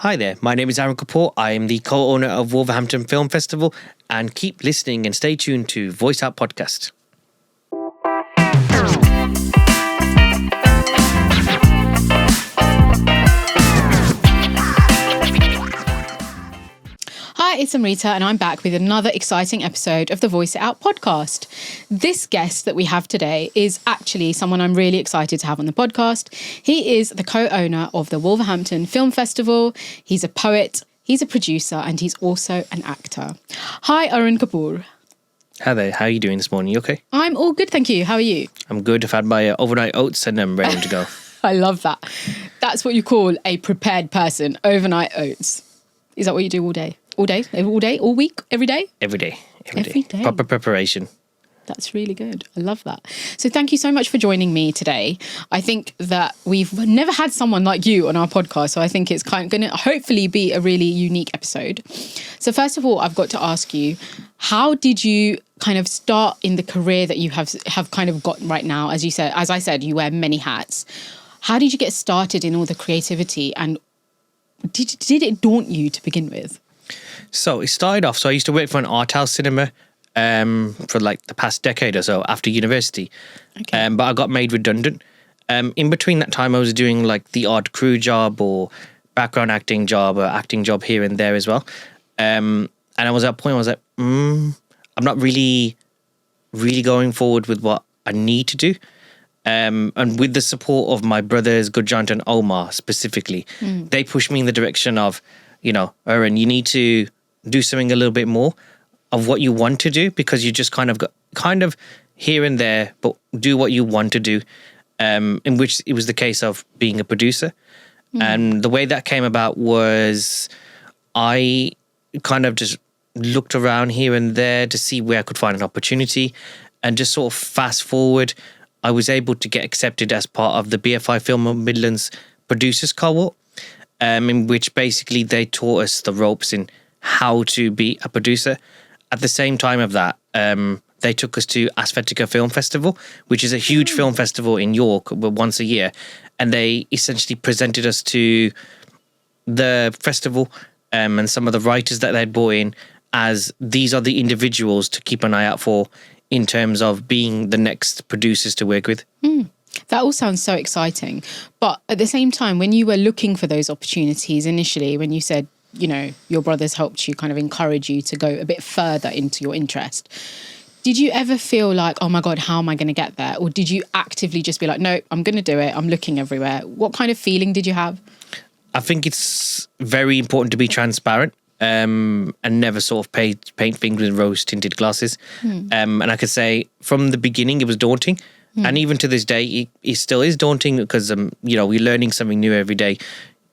Hi there, my name is Arun Kapur. I am the co-owner of Wolverhampton Film Festival, and keep listening and stay tuned to Voice Out Podcast. Hi, it's Amrita, and I'm back with another exciting episode of the Voice It Out podcast. This guest that we have today is actually someone I'm really excited to have on the podcast. He is the co-owner of the Wolverhampton Film Festival. He's a poet, he's a producer, and he's also an actor. Hi, Arun Kapur. Hi there, how are you doing this morning? You okay? I'm all good, thank you. How are you? I'm good. I've had my overnight oats and I'm ready to go. I love that. That's what you call a prepared person, overnight oats. Is that what you do all day? All day, all week, every day? Every day. Proper preparation. That's really good. I love that. So thank you so much for joining me today. I think that we've never had someone like you on our podcast, so I think it's going to hopefully be a really unique episode. So first of all, I've got to ask you, how did you kind of start in the career that you have kind of got right now? As I said, you wear many hats. How did you get started in all the creativity, and did it daunt you to begin with? So it started off, I used to work for an art house cinema for like the past decade or so after university. Okay. But I got made redundant. In between that time, I was doing like the odd crew job or background acting job or acting job here and there as well. And I was at a point where I was like, I'm not really going forward with what I need to do. And with the support of my brothers, Gurjant and Omar specifically, they pushed me in the direction of, Arun, you need to do something a little bit more of what you want to do, because you just kind of here and there, but do what you want to do, in which it was the case of being a producer. And the way that came about was I kind of just looked around here and there to see where I could find an opportunity, and just sort of fast forward, I was able to get accepted as part of the BFI Film Midlands Producers Cohort, in which basically they taught us the ropes in how to be a producer. At the same time of that, they took us to Asphetica Film Festival, which is a huge film festival in York once a year. And they essentially presented us to the festival and some of the writers that they'd brought in as these are the individuals to keep an eye out for in terms of being the next producers to work with. That all sounds so exciting. But at the same time, when you were looking for those opportunities initially, when you said, your brothers helped you kind of encourage you to go a bit further into your interest, did you ever feel like, oh my God, how am I going to get there? Or did you actively just be like, no, I'm going to do it, I'm looking everywhere? What kind of feeling did you have? I think it's very important to be transparent and never sort of paint things with rose-tinted glasses. And I could say from the beginning it was daunting. And even to this day, it still is daunting because, we're learning something new every day.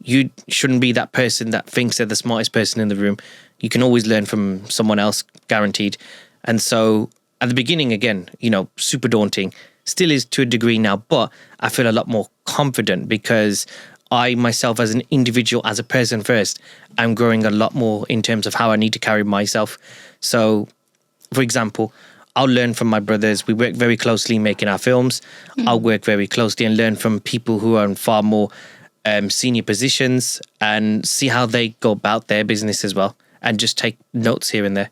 You shouldn't be that person that thinks they're the smartest person in the room. You can always learn from someone else, guaranteed. And so at the beginning, again, super daunting. Still is to a degree now, but I feel a lot more confident because I myself as an individual, as a person first, I'm growing a lot more in terms of how I need to carry myself. So, for example, I'll learn from my brothers. We work very closely making our films. I'll work very closely and learn from people who are in far more senior positions and see how they go about their business as well, and just take notes here and there.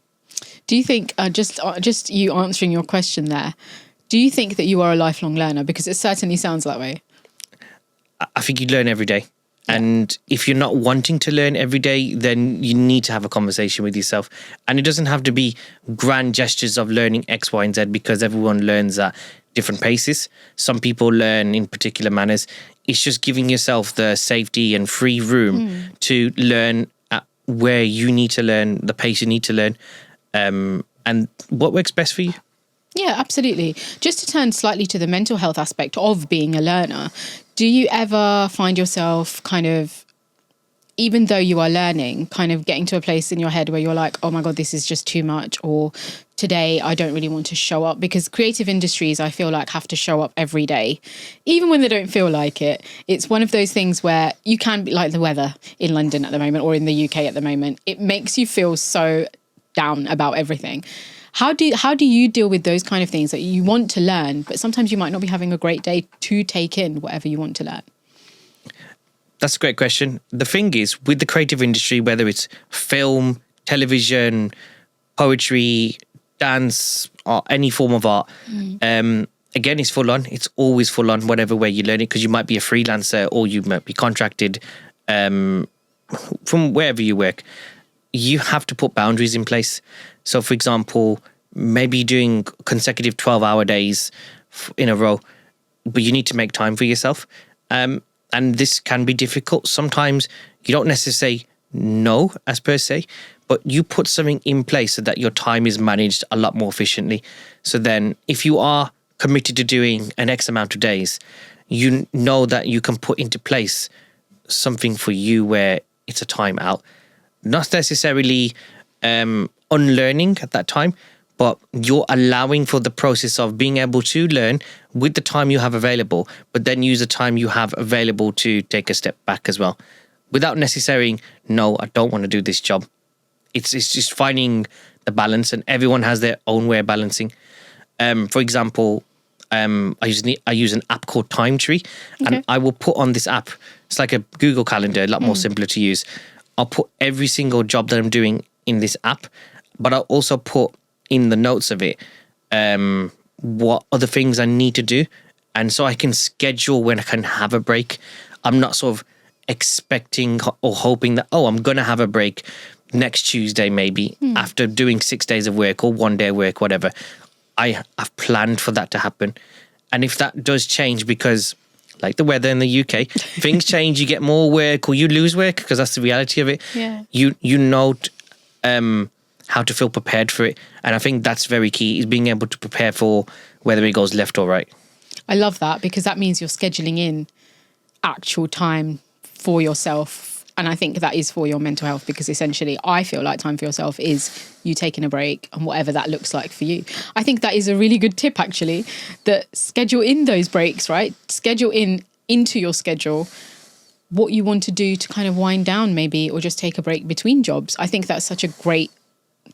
Do you think, just you answering your question there, do you think that you are a lifelong learner? Because it certainly sounds that way. I think you learn every day. And if you're not wanting to learn every day, then you need to have a conversation with yourself. And it doesn't have to be grand gestures of learning X, Y, and Z, because everyone learns at different paces. Some people learn in particular manners. It's just giving yourself the safety and free room to learn at where you need to learn, the pace you need to learn, and what works best for you. Yeah, absolutely. Just to turn slightly to the mental health aspect of being a learner, do you ever find yourself kind of, even though you are learning, kind of getting to a place in your head where you're like, oh my God, this is just too much, or today I don't really want to show up? Because creative industries, I feel like, have to show up every day, even when they don't feel like it. It's one of those things where you can be like the weather in London at the moment or in the UK at the moment. It makes you feel so down about everything. How do you deal with those kind of things that you want to learn, but sometimes you might not be having a great day to take in whatever you want to learn? That's a great question. The thing is, with the creative industry, whether it's film, television, poetry, dance, or any form of art, again, it's full on. It's always full on, whatever way you learn it, because you might be a freelancer or you might be contracted from wherever you work. You have to put boundaries in place. So, for example, maybe doing consecutive 12-hour days in a row, but you need to make time for yourself. And this can be difficult. Sometimes you don't necessarily say no, as per se, but you put something in place so that your time is managed a lot more efficiently. So then if you are committed to doing an X amount of days, you know that you can put into place something for you where it's a time out. Not necessarily unlearning at that time, but you're allowing for the process of being able to learn with the time you have available, but then use the time you have available to take a step back as well. Without necessarily, no, I don't want to do this job. It's just finding the balance, and everyone has their own way of balancing. For example, I use an app called Time Tree, and I will put on this app. It's like a Google Calendar, a lot more simpler to use. I'll put every single job that I'm doing in this app, but I'll also put in the notes of it what other things I need to do, and so I can schedule when I can have a break. I'm not sort of expecting or hoping that, I'm going to have a break next Tuesday maybe after doing 6 days of work or 1 day of work, whatever. I've planned for that to happen. And if that does change, because like the weather in the UK, things change, you get more work or you lose work, because that's the reality of it. Yeah. You know how to feel prepared for it. And I think that's very key, is being able to prepare for whether it goes left or right. I love that, because that means you're scheduling in actual time for yourself. And I think that is for your mental health, because essentially I feel like time for yourself is you taking a break, and whatever that looks like for you. I think that is a really good tip, actually, that schedule in those breaks, right? Schedule into your schedule what you want to do to kind of wind down maybe, or just take a break between jobs. I think that's such a great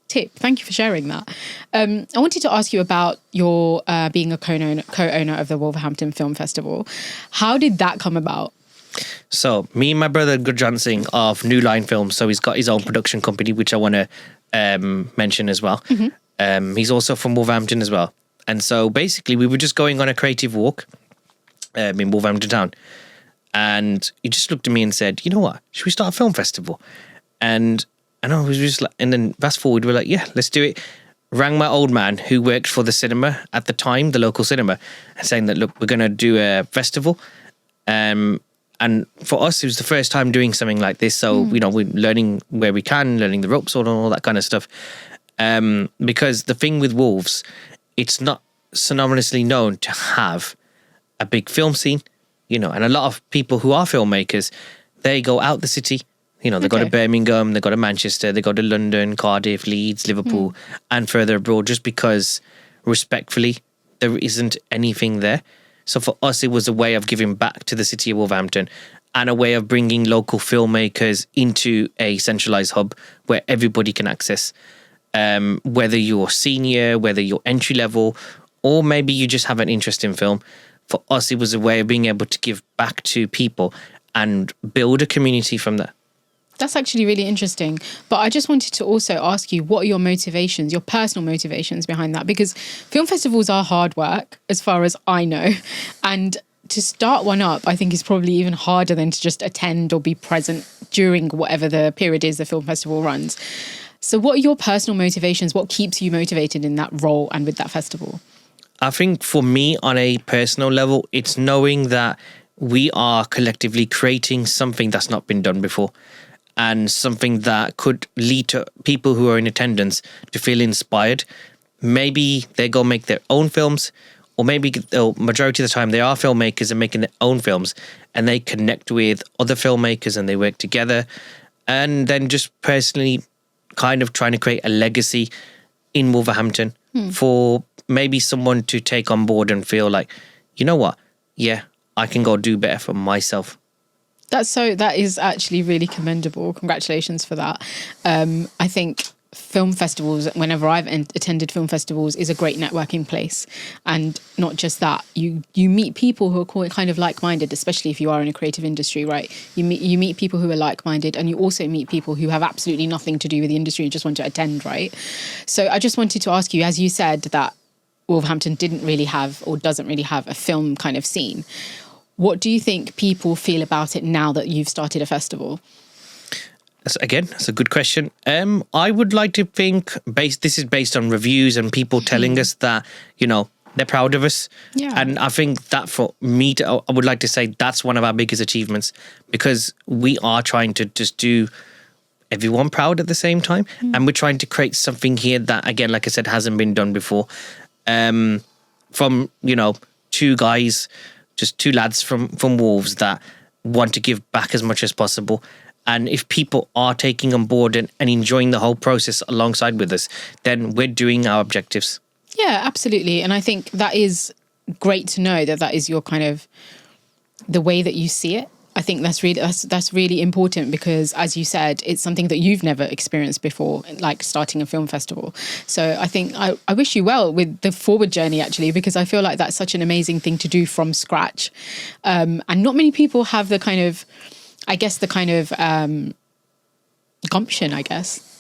tip. Thank you for sharing that. I wanted to ask you about your being a co-owner of the Wolverhampton Film Festival. How did that come about? So me and my brother Gurjan Singh of New Line Films, so he's got his own production company, which I want to mention as well. He's also from Wolverhampton as well. And so basically we were just going on a creative walk in Wolverhampton town. And he just looked at me and said, you know what, should we start a film festival? And I was just like, and then fast forward, we're like, yeah, let's do it. Rang my old man who worked for the cinema at the time, the local cinema, and saying that, look, we're going to do a festival. And for us, it was the first time doing something like this. So, we're learning where we can, learning the ropes and all that kind of stuff. Because the thing with Wolves, it's not synonymously known to have a big film scene, and a lot of people who are filmmakers, they go out the city. They go to Birmingham, they go to Manchester, they go to London, Cardiff, Leeds, Liverpool, and further abroad, just because, respectfully, there isn't anything there. So for us, it was a way of giving back to the city of Wolverhampton, and a way of bringing local filmmakers into a centralised hub where everybody can access, whether you're senior, whether you're entry level, or maybe you just have an interest in film. For us, it was a way of being able to give back to people and build a community from there. That's actually really interesting. But I just wanted to also ask you, what are your motivations, your personal motivations behind that? Because film festivals are hard work, as far as I know. And to start one up, I think is probably even harder than to just attend or be present during whatever the period is the film festival runs. So what are your personal motivations? What keeps you motivated in that role and with that festival? I think for me, on a personal level, it's knowing that we are collectively creating something that's not been done before. And something that could lead to people who are in attendance to feel inspired. Maybe they go make their own films, or maybe the majority of the time they are filmmakers and making their own films, and they connect with other filmmakers and they work together, and then just personally kind of trying to create a legacy in Wolverhampton for maybe someone to take on board and feel like, you know what, yeah, I can go do better for myself. That is actually really commendable. Congratulations for that. I think film festivals, whenever I've attended film festivals, is a great networking place. And not just that, you meet people who are kind of like-minded, especially if you are in a creative industry, right? You meet people who are like-minded, and you also meet people who have absolutely nothing to do with the industry and just want to attend, right? So I just wanted to ask you, as you said that Wolverhampton didn't really have, or doesn't really have, a film kind of scene, what do you think people feel about it now that you've started a festival? Again, that's a good question. I would like to think this is based on reviews and people telling us that, they're proud of us. Yeah. And I think that for me, I would like to say that's one of our biggest achievements, because we are trying to just do everyone proud at the same time. And we're trying to create something here that, again, like I said, hasn't been done before. From, two guys, just two lads from Wolves that want to give back as much as possible. And if people are taking on board and enjoying the whole process alongside with us, then we're doing our objectives. Yeah, absolutely. And I think that is great to know that is your kind of the way that you see it. I think that's really important, because, as you said, it's something that you've never experienced before, like starting a film festival. So I think I wish you well with the forward journey, actually, because I feel like that's such an amazing thing to do from scratch. And not many people have the kind of gumption,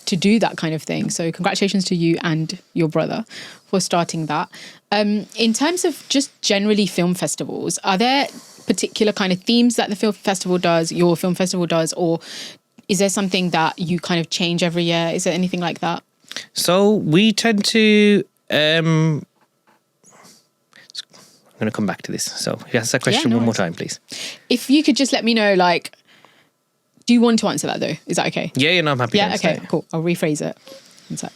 to do that kind of thing. So congratulations to you and your brother for starting that. In terms of just generally film festivals, are there particular kind of themes that the film festival does, your film festival does, or is there something that you kind of change every year? Is there anything like that? So we tend to... I'm going to come back to this. So ask that question one more time, please. If you could just let me know, do you want to answer that though? Is that okay? Yeah, I'm happy to answer okay, cool. I'll rephrase it. One sec.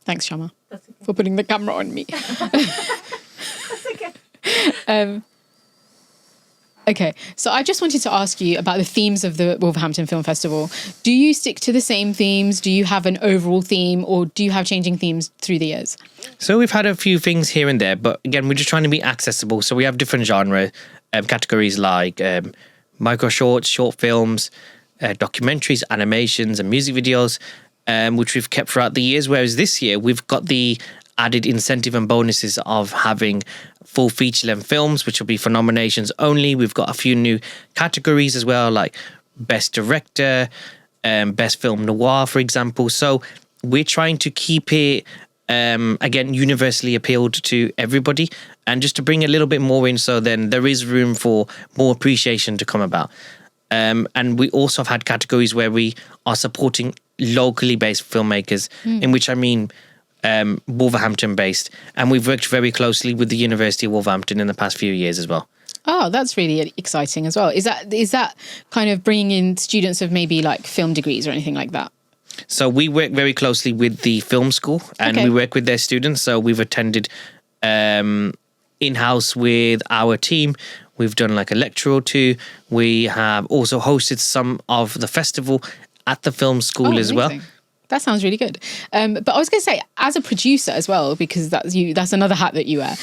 Thanks, Shama, for putting the camera on me. That's okay. Okay, so I just wanted to ask you about the themes of the Wolverhampton Film Festival. Do you stick to the same themes? Do you have an overall theme, or do you have changing themes through the years? So we've had a few things here and there, but again, we're just trying to be accessible. So we have different genre categories like micro shorts, short films, documentaries, animations, and music videos, which we've kept throughout the years. Whereas this year, we've got the added incentive and bonuses of having full feature-length films, which will be for nominations only. We've got a few new categories as well, like Best Director, Best Film Noir, for example. So we're trying to keep it, again, universally appealed to everybody, and just to bring a little bit more in, so then there is room for more appreciation to come about. And we also have had categories where we are supporting locally based filmmakers, in which I mean Wolverhampton based, and we've worked very closely with the University of Wolverhampton in the past few years as well. Oh, that's really exciting as well. Is that kind of bringing in students of maybe like film degrees or anything like that? So we work very closely with the film school, and we work with their students. So we've attended in-house with our team. We've done like a lecture or two. We have also hosted some of the festival at the film school as well. That sounds really good. But I was going to say, as a producer as well, because that's another hat that you wear.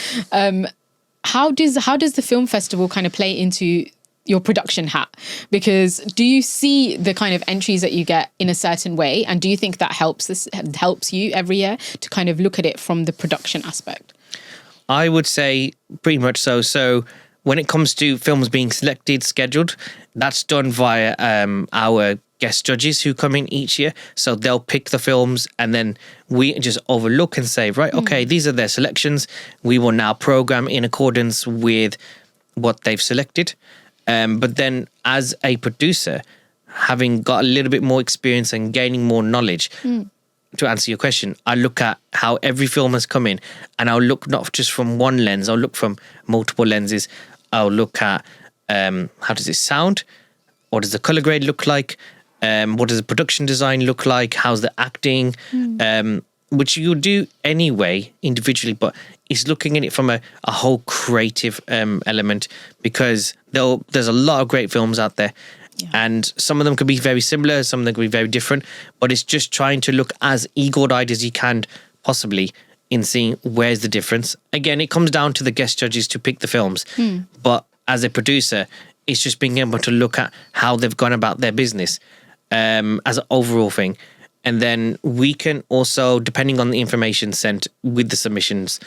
How does the film festival kind of play into your production hat? Because do you see the kind of entries that you get in a certain way, and do you think that helps you every year to kind of look at it from the production aspect? I would say pretty much so. So when it comes to films being selected, scheduled, that's done via our guest judges who come in each year. So they'll pick the films, and then we just overlook and say, right, okay, these are their selections. We will now program in accordance with what they've selected. But then as a producer, having got a little bit more experience and gaining more knowledge, to answer your question, I look at how every film has come in, and I'll look not just from one lens, I'll look from multiple lenses. I'll look at how does it sound? What does the color grade look like? What does the production design look like? How's the acting? Which you'll do anyway individually, but it's looking at it from a whole creative element, because there's a lot of great films out there. Yeah. And some of them could be very similar, some of them could be very different, but it's just trying to look as eagle-eyed as you can possibly in seeing where's the difference. Again, it comes down to the guest judges to pick the films, but as a producer, it's just being able to look at how they've gone about their business as an overall thing. And then we can also, depending on the information sent with the submissions,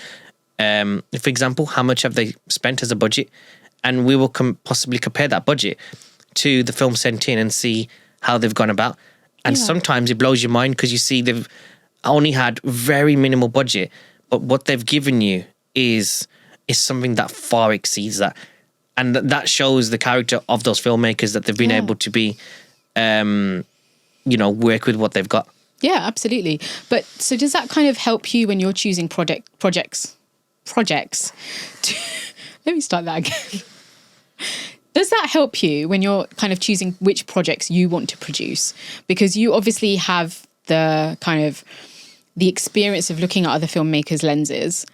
for example, how much have they spent as a budget? And we will possibly compare that budget to the film sent in and see how they've gone about. And sometimes it blows your mind because you see they've only had very minimal budget, but what they've given you is something that far exceeds that. And that shows the character of those filmmakers, that they've been able to be, work with what they've got. Yeah, absolutely. But so does that kind of help you when you're choosing projects? Let me start that again. Does that help you when you're kind of choosing which projects you want to produce? Because you obviously have the kind of the experience of looking at other filmmakers' lenses,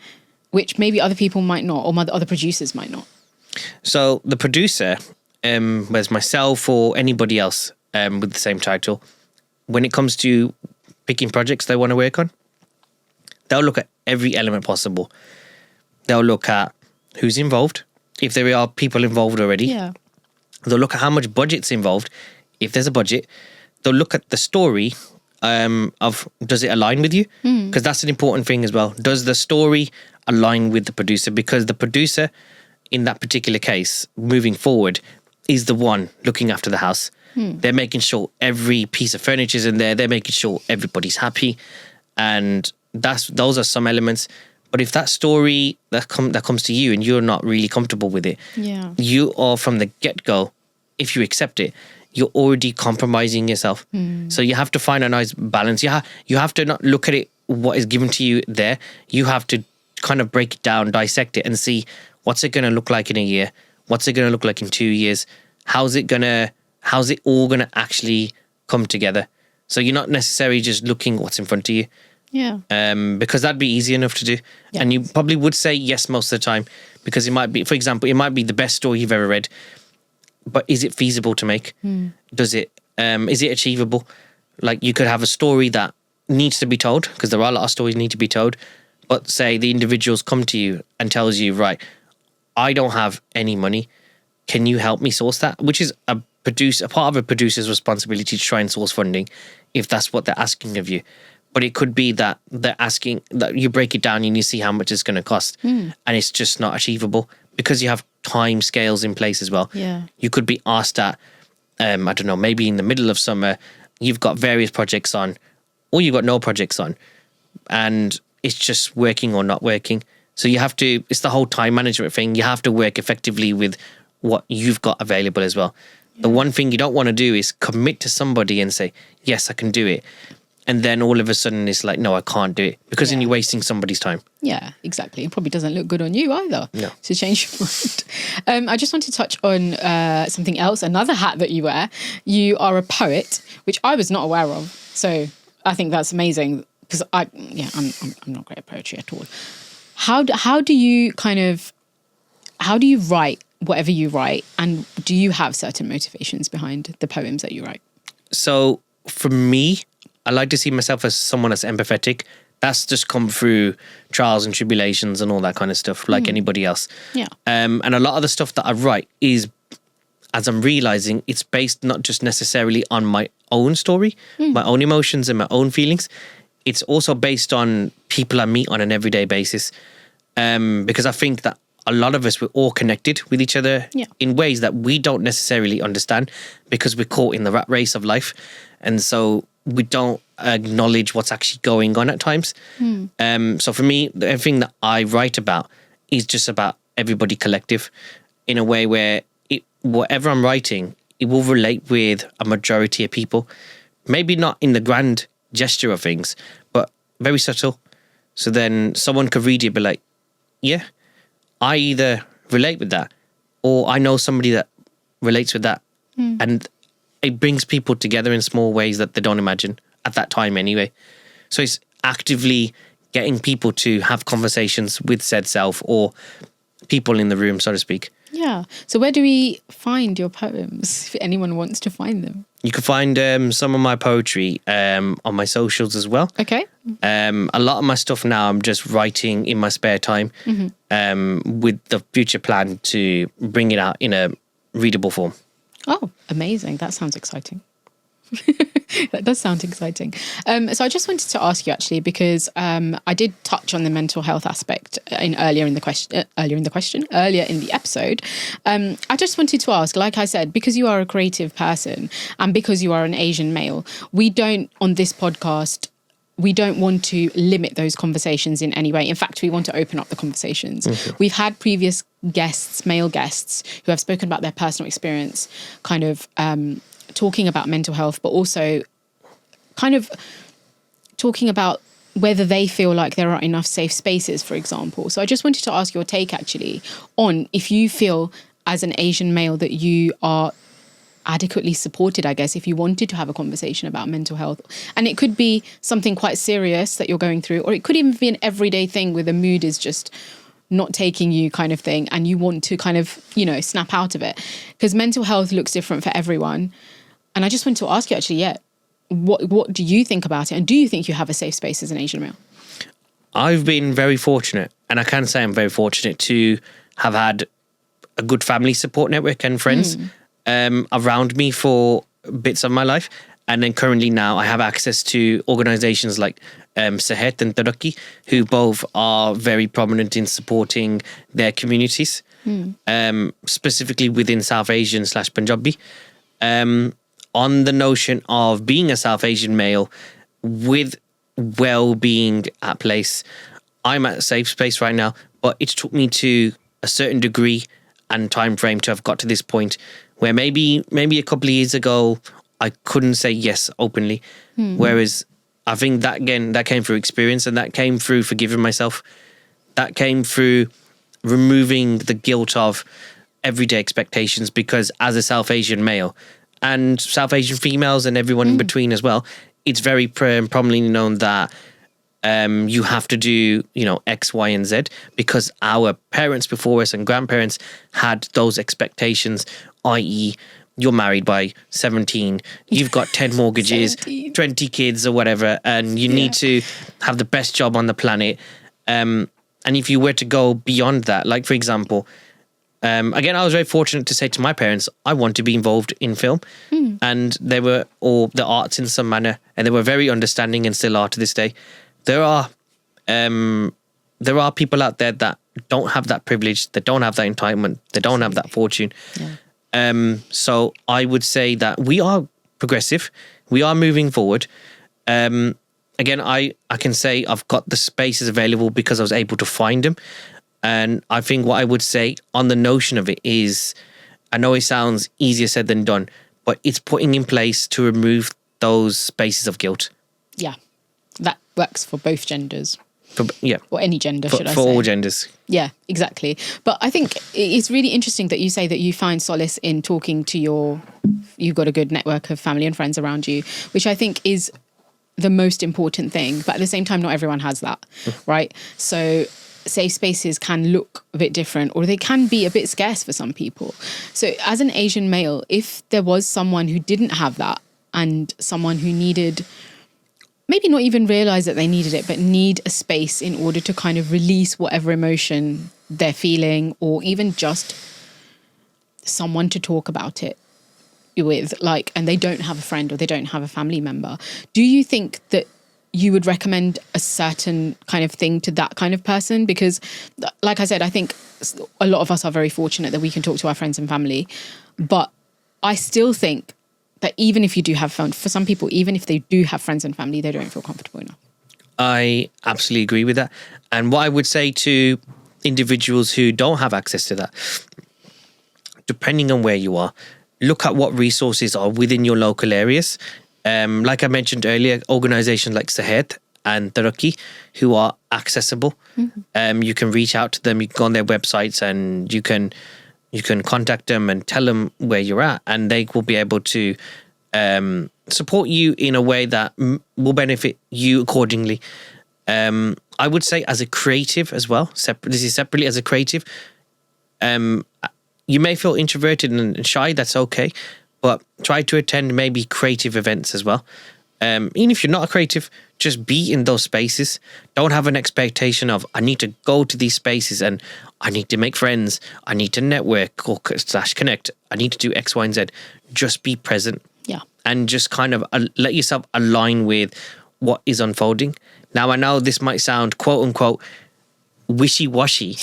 which maybe other people might not, or other producers might not. So the producer, whether it's myself or anybody else with the same title, when it comes to picking projects they want to work on, they'll look at every element possible. They'll look at who's involved, if there are people involved already. Yeah. They'll look at how much budget's involved, if there's a budget. They'll look at the story of, does it align with you? Because that's an important thing as well. Does the story align with the producer? Because the producer, in that particular case, moving forward, is the one looking after the house. They're making sure every piece of furniture is in there. They're making sure everybody's happy. And those are some elements. But if that story that comes to you and you're not really comfortable with it, you are from the get-go, if you accept it, you're already compromising yourself. So you have to find a nice balance. You have to not look at it, what is given to you there. You have to kind of break it down, dissect it and see what's it going to look like in a year? What's it going to look like in 2 years? How's it all going to actually come together? So you're not necessarily just looking what's in front of you. Yeah. Because that'd be easy enough to do. Yeah. And you probably would say yes most of the time because it might be, for example, it might be the best story you've ever read. But is it feasible to make? Is it achievable? Like you could have a story that needs to be told, because there are a lot of stories need to be told. But say the individuals come to you and tells you, right, I don't have any money. Can you help me source that? Which is a part of a producer's responsibility to try and source funding if that's what they're asking of you. But it could be that they're asking that you break it down and you see how much it's going to cost. And it's just not achievable because you have time scales in place as well. Yeah. You could be asked at, I don't know, maybe in the middle of summer, you've got various projects on or you've got no projects on and it's just working or not working. So you have to, it's the whole time management thing. You have to work effectively with what you've got available as well. Yeah. The one thing you don't want to do is commit to somebody and say, yes, I can do it. And then all of a sudden it's like, no, I can't do it. Because then you're wasting somebody's time. Yeah, exactly. It probably doesn't look good on you either. No. To change your mind. I just want to touch on something else, another hat that you wear. You are a poet, which I was not aware of. So I think that's amazing. Because I'm not great at poetry at all. How do you write whatever you write, and do you have certain motivations behind the poems that you write? So for me, I like to see myself as someone that's empathetic. That's just come through trials and tribulations and all that kind of stuff, like anybody else. Yeah. And a lot of the stuff that I write is, as I'm realizing, it's based not just necessarily on my own story, my own emotions and my own feelings. It's also based on people I meet on an everyday basis. Because I think that a lot of us, we're all connected with each other in ways that we don't necessarily understand because we're caught in the rat race of life. And so we don't acknowledge what's actually going on at times. So for me, everything that I write about is just about everybody collective in a way where whatever I'm writing, it will relate with a majority of people. Maybe not in the grand gesture of things, but very subtle. So then someone could read it and be like, yeah, I either relate with that or I know somebody that relates with that. And it brings people together in small ways that they don't imagine at that time anyway. So it's actively getting people to have conversations with said self or people in the room, so to speak. Yeah. So where do we find your poems if anyone wants to find them? You can find some of my poetry on my socials as well. Okay. A lot of my stuff now I'm just writing in my spare time with the future plan to bring it out in a readable form. Oh, amazing. That sounds exciting. That does sound exciting. So I just wanted to ask you actually, because I did touch on the mental health aspect earlier in the episode. I just wanted to ask, like I said, because you are a creative person and because you are an Asian male, we don't on this podcast. We don't want to limit those conversations in any way. In fact, we want to open up the conversations. Mm-hmm. We've had previous guests, male guests, who have spoken about their personal experience, kind of talking about mental health, but also kind of talking about whether they feel like there are enough safe spaces, for example. So I just wanted to ask your take, actually, on if you feel as an Asian male that you are adequately supported, I guess, if you wanted to have a conversation about mental health. And it could be something quite serious that you're going through, or it could even be an everyday thing where the mood is just not taking you kind of thing and you want to kind of, snap out of it. Because mental health looks different for everyone. And I just want to ask you actually, what do you think about it? And do you think you have a safe space as an Asian male? I've been very fortunate, and I can say I'm very fortunate to have had a good family support network and friends around me for bits of my life. And then currently now I have access to organizations like Sehat and Taraqi, who both are very prominent in supporting their communities, specifically within South Asian / Punjabi. On the notion of being a South Asian male with well-being at place, I'm at a safe space right now, but it took me to a certain degree and time frame to have got to this point where maybe a couple of years ago I couldn't say yes openly. Whereas I think that came through experience, and that came through forgiving myself. That came through removing the guilt of everyday expectations, because as a South Asian male and South Asian females and everyone in between as well, it's very prominently known that you have to do, X, Y, and Z, because our parents before us and grandparents had those expectations, i.e., you're married by 17, you've got 10 mortgages, 20 kids or whatever, and you need to have the best job on the planet. And if you were to go beyond that, like, for example, again, I was very fortunate to say to my parents, I want to be involved in film. And they were, or the arts in some manner, and they were very understanding and still are to this day. There are people out there that don't have that privilege, that don't have that entitlement, they don't have that fortune. So I would say that we are progressive, we are moving forward. Again, I can say I've got the spaces available because I was able to find them. And I think what I would say on the notion of it is, I know it sounds easier said than done, but it's putting in place to remove those spaces of guilt. Yeah, that works for both genders. Or any gender, should I say. For all genders. Yeah, exactly. But I think it's really interesting that you say that you find solace in talking to you've got a good network of family and friends around you, which I think is the most important thing. But at the same time, not everyone has that, right? So safe spaces can look a bit different, or they can be a bit scarce for some people. So as an Asian male, if there was someone who didn't have that, and someone who needed, maybe not even realize that they needed it, but need a space in order to kind of release whatever emotion they're feeling, or even just someone to talk about it with, like, and they don't have a friend or they don't have a family member, do you think that you would recommend a certain kind of thing to that kind of person? Because like I said, I think a lot of us are very fortunate that we can talk to our friends and family, but I still think that even if you do have fun, for some people, even if they do have friends and family, they don't feel comfortable enough. I absolutely agree with that. And what I would say to individuals who don't have access to that, depending on where you are, look at what resources are within your local areas. Like I mentioned earlier, organizations like Sehat and Taraqi, who are accessible. You can reach out to them, you can go on their websites, and you can contact them and tell them where you're at, and they will be able to support you in a way that will benefit you accordingly. I would say as a creative as well, separately as a creative, you may feel introverted and shy, that's okay, but try to attend maybe creative events as well. Even if you're not a creative, just be in those spaces. Don't have an expectation of, I need to go to these spaces and I need to make friends, I need to network or /connect, I need to do X, Y, and Z. Just be present. Yeah. and just kind of let yourself align with what is unfolding. Now, I know this might sound quote unquote wishy-washy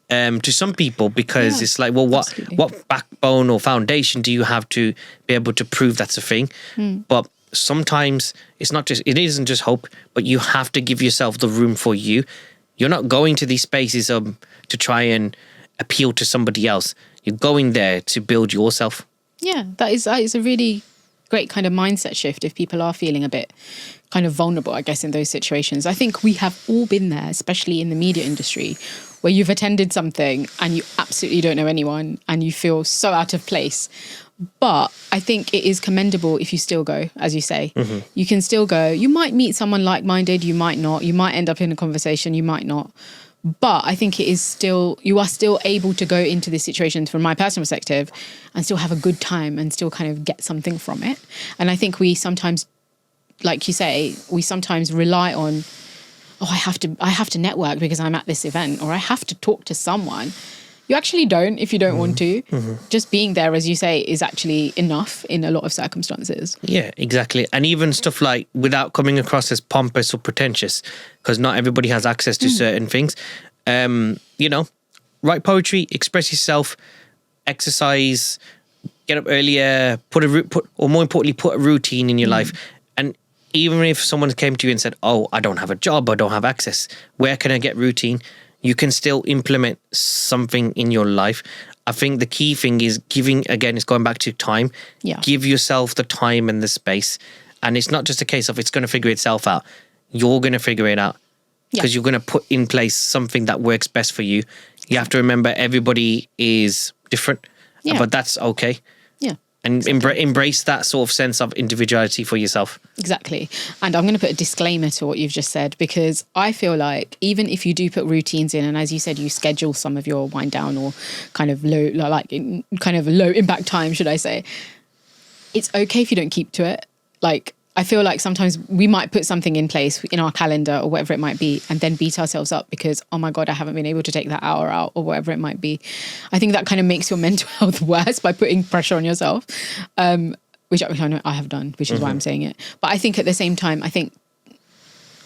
to some people, because it's like, well, what backbone or foundation do you have to be able to prove that's a thing? But sometimes it isn't just hope, but you have to give yourself the room for you. You're not going to these spaces to try and appeal to somebody else. You're going there to build yourself. Yeah, that is a really great kind of mindset shift if people are feeling a bit kind of vulnerable, I guess, in those situations. I think we have all been there, especially in the media industry, where you've attended something and you absolutely don't know anyone and you feel so out of place. But I think it is commendable if you still go, as you say. You can still go. You might meet someone like-minded, you might not. You might end up in a conversation, you might not. But I think you are still able to go into this situation from my personal perspective and still have a good time and still kind of get something from it. And I think we sometimes, like you say, we sometimes rely on, I have to network because I'm at this event, or I have to talk to someone. You actually don't if you don't want to. Just being there, as you say, is actually enough in a lot of circumstances. Yeah, exactly. And even stuff like, without coming across as pompous or pretentious, because not everybody has access to certain things, write poetry, express yourself, exercise, get up earlier, put a routine in your life. And even if someone came to you and said, oh, I don't have a job, I don't have access, where can I get routine? You can still implement something in your life. I think the key thing is it's going back to time. Yeah. Give yourself the time and the space. And it's not just a case of it's going to figure itself out. You're going to figure it out, because you're going to put in place something that works best for you. You have to remember everybody is different, but that's okay. Yeah. And embrace that sort of sense of individuality for yourself. Exactly. And I'm going to put a disclaimer to what you've just said, because I feel like even if you do put routines in, and as you said, you schedule some of your wind down or kind of low impact time, should I say, it's okay if you don't keep to it. Like, I feel like sometimes we might put something in place in our calendar or whatever it might be, and then beat ourselves up because, oh my God, I haven't been able to take that hour out or whatever it might be. I think that kind of makes your mental health worse by putting pressure on yourself, which I know I have done, which is why I'm saying it. But I think at the same time, I think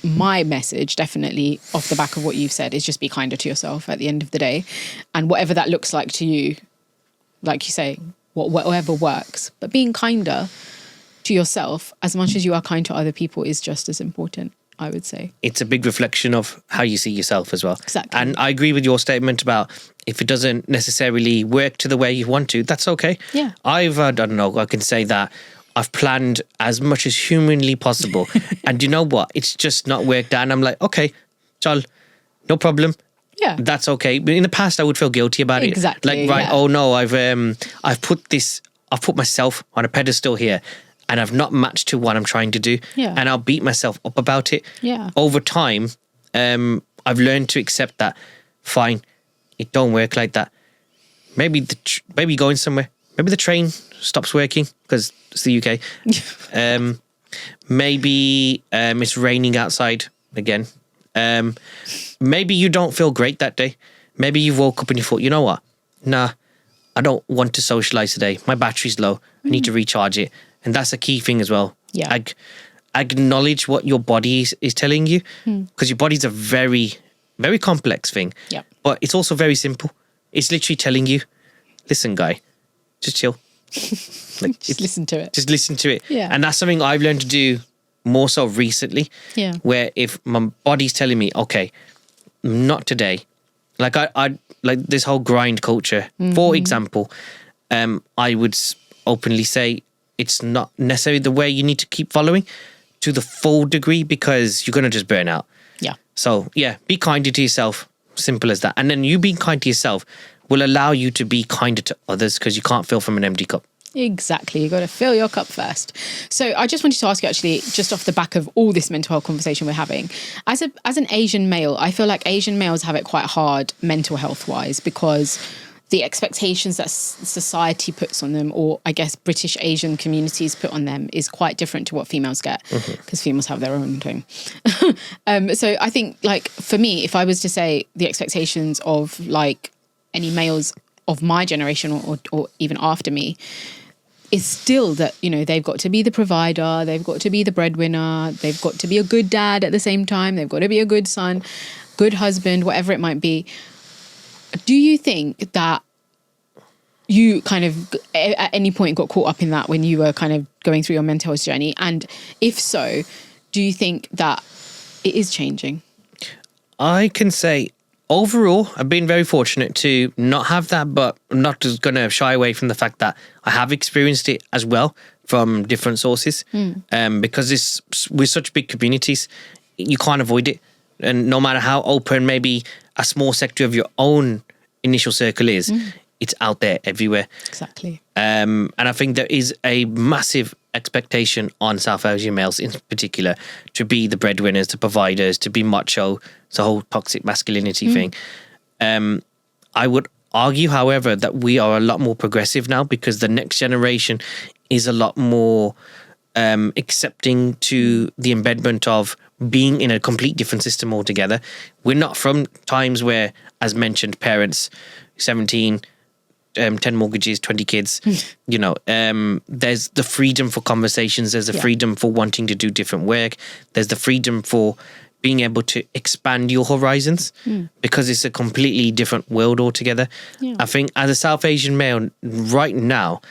my message definitely off the back of what you've said is just be kinder to yourself at the end of the day. And whatever that looks like to you, like you say, whatever works, but being kinder to yourself as much as you are kind to other people is just as important, I would say. It's a big reflection of how you see yourself as well. Exactly. And I agree with your statement about if it doesn't necessarily work to the way you want to, that's okay. Yeah. I don't know, I can say that I've planned as much as humanly possible. And you know what? It's just not worked out. And I'm like, okay, Chal, no problem. Yeah. That's okay. But in the past, I would feel guilty about it. Exactly. Like, right, oh no, I've put myself on a pedestal here, and I've not matched to what I'm trying to do. Yeah. And I'll beat myself up about it. Yeah. Over time, I've learned to accept that, fine, it don't work like that. Maybe going somewhere. Maybe the train stops working because it's the UK. Maybe it's raining outside again. Maybe you don't feel great that day. Maybe you woke up and you thought, you know what? Nah, I don't want to socialize today. My battery's low. I need to recharge it. And that's a key thing as well. Yeah. Acknowledge what your body is telling you, because your body's a very, very complex thing. Yeah. But it's also very simple. It's literally telling you, listen, guy, just chill. Just listen to it. Just listen to it. Yeah. And that's something I've learned to do more so recently. Yeah. Where if my body's telling me, okay, not today. Like I like this whole grind culture. For example, I would openly say it's not necessarily the way you need to keep following to the full degree, because you're going to just burn out. Yeah. So yeah, be kinder to yourself. Simple as that. And then you being kind to yourself will allow you to be kinder to others, because you can't fill from an empty cup. Exactly. You've got to fill your cup first. So I just wanted to ask you, actually, just off the back of all this mental health conversation we're having, as an Asian male, I feel like Asian males have it quite hard mental health wise, because the expectations that society puts on them, or I guess British Asian communities put on them, is quite different to what females get, because females have their own thing. So I think, like, for me, if I was to say the expectations of like any males of my generation or even after me, is still that, you know, they've got to be the provider, they've got to be the breadwinner, they've got to be a good dad at the same time, they've got to be a good son, good husband, whatever it might be. Do you think that you kind of at any point got caught up in that when you were kind of going through your mental health journey? And if so, do you think that it is changing? I can say overall, I've been very fortunate to not have that, but I'm not just going to shy away from the fact that I have experienced it as well from different sources. Because we're such big communities, you can't avoid it. And no matter how open maybe a small sector of your own initial circle is, it's out there everywhere. Exactly. And I think there is a massive expectation on South Asian males in particular to be the breadwinners, the providers, to be macho, the whole toxic masculinity thing. I would argue, however, that we are a lot more progressive now because the next generation is a lot more accepting to the embedment of being in a complete different system altogether. We're not from times where, as mentioned, parents, 17, 10 mortgages, 20 kids, you know, there's the freedom for conversations, there's the freedom for wanting to do different work, there's the freedom for being able to expand your horizons because it's a completely different world altogether. I think as a South Asian male right now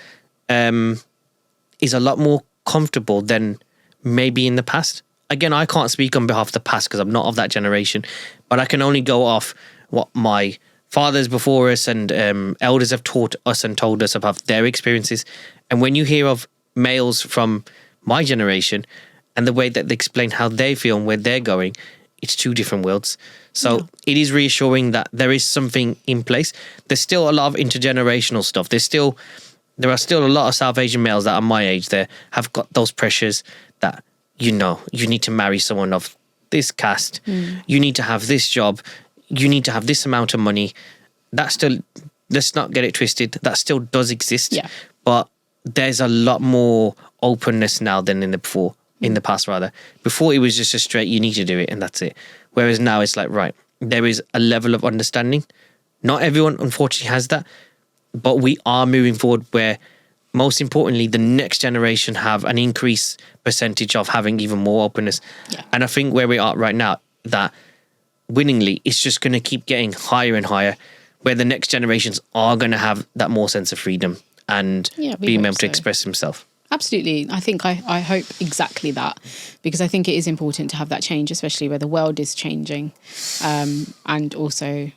is a lot more comfortable than maybe in the past. Again, I can't speak on behalf of the past because I'm not of that generation, but I can only go off what my fathers before us and elders have taught us and told us about their experiences. And when you hear of males from my generation and the way that they explain how they feel and where they're going, it's two different worlds. So it is reassuring that there is something in place. There's still a lot of intergenerational stuff. There are still a lot of South Asian males that are my age that have got those pressures that, you know, you need to marry someone of this caste, you need to have this job, you need to have this amount of money. That still, let's not get it twisted, that still does exist. But there's a lot more openness now than in the past rather. Before it was just a straight, you need to do it and that's it. Whereas now it's like, right, there is a level of understanding. Not everyone unfortunately has that, but we are moving forward where most importantly, the next generation have an increased percentage of having even more openness. And I think where we are right now, that winningly, it's just going to keep getting higher and higher, where the next generations are going to have that more sense of freedom and being able to express himself. Absolutely. I think I hope exactly that, because I think it is important to have that change, especially where the world is changing. And also,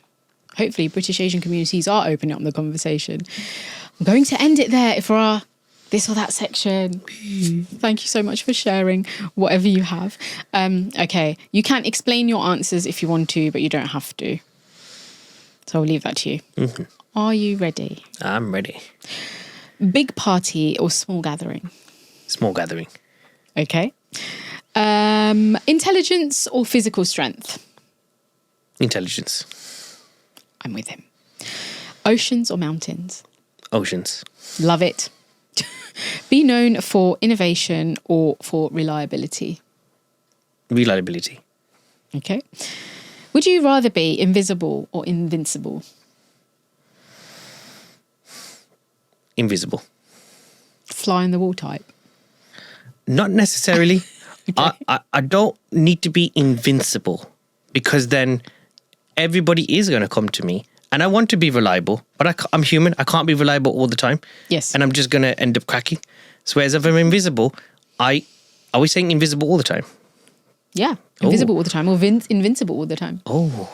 hopefully, British Asian communities are opening up the conversation. I'm going to end it there for our this or that section. Thank you so much for sharing whatever you have. Okay, you can explain your answers if you want to, but you don't have to. So I'll leave that to you. Are you ready? I'm ready. Big party or small gathering? Small gathering. Okay. Intelligence or physical strength? Intelligence. I'm with him. Oceans or mountains? Oceans. Love it. Be known for innovation or for reliability? Reliability. Okay. Would you rather be invisible or invincible? Invisible. Fly on the wall type? Not necessarily. Okay. I don't need to be invincible because then everybody is going to come to me. And I want to be reliable, but I'm human. I can't be reliable all the time. Yes. And I'm just going to end up cracking. So whereas if I'm invisible, are we saying invisible all the time? Yeah. Invisible all the time or invincible all the time. Oh,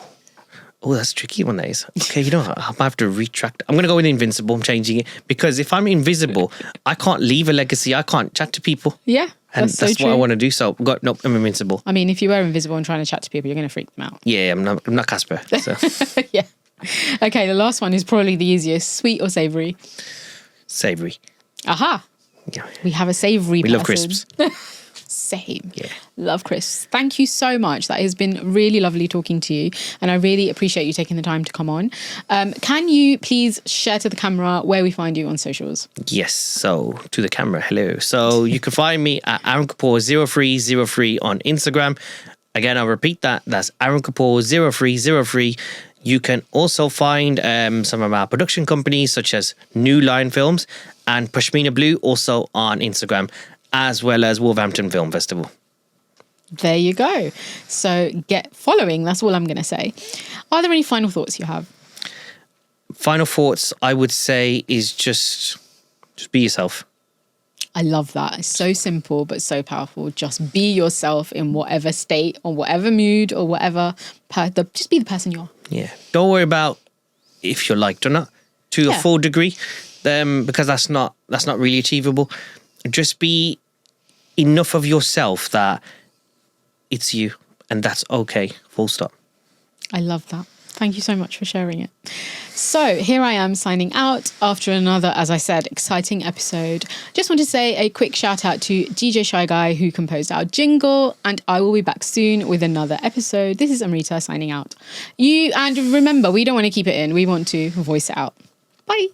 that's a tricky one, that is. Okay, you know what? I might have to retract. I'm going to go with invincible. I'm changing it. Because if I'm invisible, I can't leave a legacy. I can't chat to people. Yeah. And that's what I want to do. So, nope, I'm invincible. I mean, if you were invisible and trying to chat to people, you're going to freak them out. Yeah, I'm not Casper. So. Yeah. Okay, the last one is probably the easiest. Sweet or savoury? Savoury. Aha. Yeah. We have a savoury person. We love crisps. Same. Yeah. Love crisps. Thank you so much. That has been really lovely talking to you. And I really appreciate you taking the time to come on. Can you please share to the camera where we find you on socials? Yes. So to the camera, hello. So you can find me at Arun Kapur 0303 on Instagram. Again, I'll repeat that. That's Arun Kapur 0303. You can also find some of our production companies such as New Line Films and Pashmina Blue also on Instagram, as well as Wolverhampton Film Festival. There you go. So get following. That's all I'm going to say. Are there any final thoughts you have? Final thoughts, I would say, is just be yourself. I love that. It's so simple, but so powerful. Just be yourself in whatever state or whatever mood or whatever. Just be the person you are. Yeah. Don't worry about if you're liked or not to a full degree, because that's not really achievable. Just be enough of yourself that it's you, and that's okay. Full stop. I love that. Thank you so much for sharing it. So here I am signing out after another, as I said, exciting episode. Just want to say a quick shout out to DJ Shy Guy who composed our jingle, and I will be back soon with another episode. This is Amrita signing out. And remember, we don't want to keep it in. We want to voice it out. Bye.